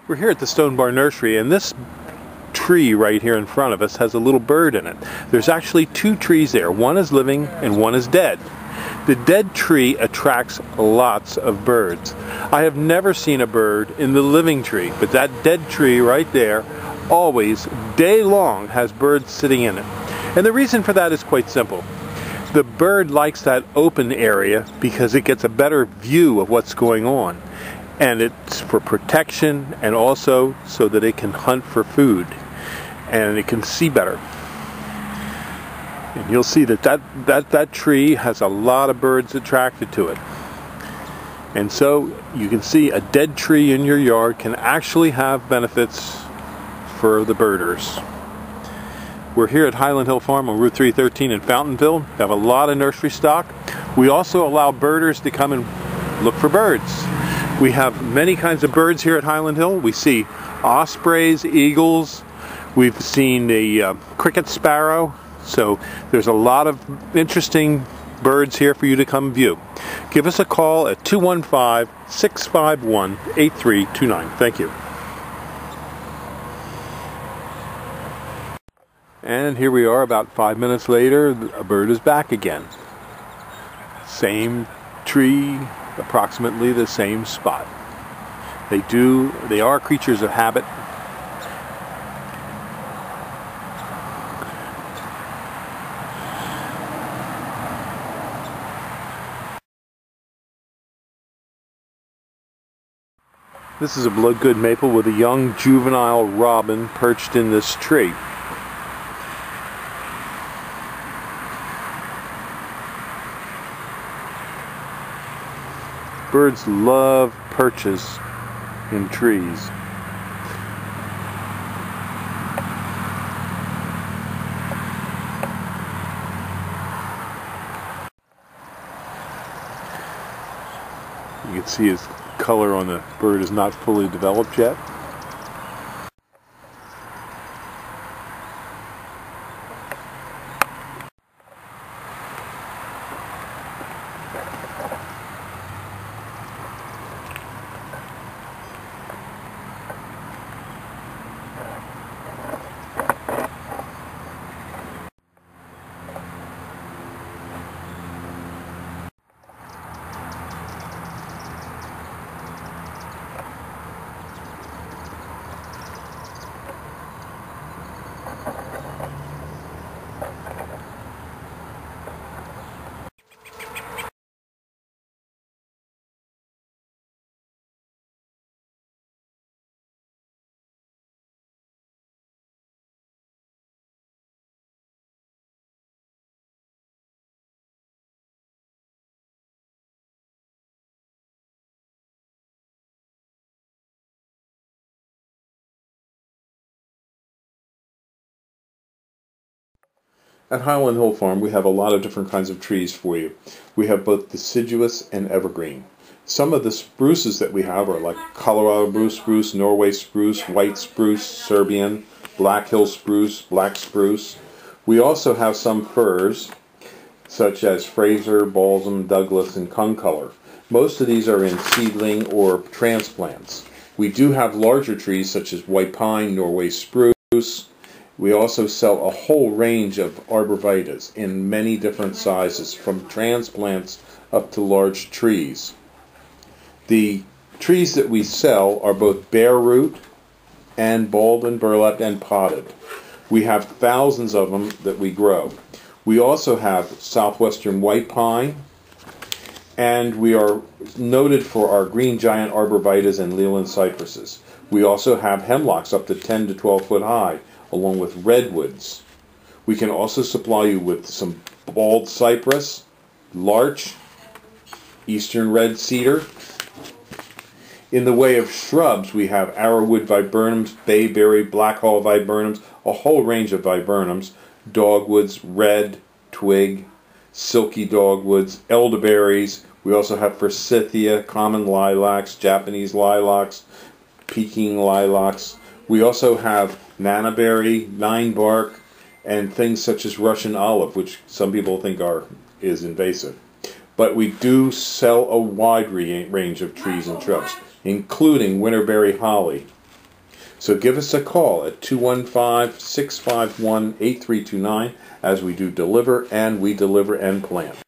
We're here at the Stone Bar Nursery, and this tree right here in front of us has a little bird in it. There's actually two trees there. One is living and one is dead. The dead tree attracts lots of birds. I have never seen a bird in the living tree, but that dead tree right there always, day long, has birds sitting in it. And the reason for that is quite simple. The bird likes that open area because it gets a better view of what's going on. And it's for protection and also so that it can hunt for food and it can see better. And you'll see that tree has a lot of birds attracted to it. And so you can see a dead tree in your yard can actually have benefits for the birders. We're here at Highland Hill Farm on Route 313 in Fountainville. We have a lot of nursery stock. We also allow birders to come and look for birds. We have many kinds of birds here at Highland Hill. We see ospreys, eagles. We've seen the cricket sparrow. So there's a lot of interesting birds here for you to come view. Give us a call at 215-651-8329. Thank you. And here we are about 5 minutes later. A bird is back again. Same tree, approximately the same spot. They are creatures of habit. This is a blood-good maple with a young juvenile robin perched in this tree. Birds love perches in trees. You can see his color on the bird is not fully developed yet. At Highland Hill Farm, we have a lot of different kinds of trees for you. We have both deciduous and evergreen. Some of the spruces that we have are like Colorado blue spruce, Norway spruce, white spruce, Serbian, Black Hill spruce, black spruce. We also have some firs, such as Fraser, Balsam, Douglas, and Concolor. Most of these are in seedling or transplants. We do have larger trees such as white pine, Norway spruce. We also sell a whole range of arborvitaes in many different sizes, from transplants up to large trees. The trees that we sell are both bare root and balled and burlapped and potted. We have thousands of them that we grow. We also have southwestern white pine, and we are noted for our green giant arborvitaes and Leland cypresses. We also have hemlocks up to 10 to 12 foot high, along with redwoods. We can also supply you with some bald cypress, larch, eastern red cedar. In the way of shrubs, we have arrowwood viburnums, bayberry, blackhaw viburnums, a whole range of viburnums, dogwoods, red, twig, silky dogwoods, elderberries. We also have forsythia, common lilacs, Japanese lilacs, Peking lilacs. We also have nannyberry, ninebark, and things such as Russian olive, which some people think is invasive. But we do sell a wide range of trees and shrubs, including winterberry holly. So give us a call at 215-651-8329 as we do deliver and plant.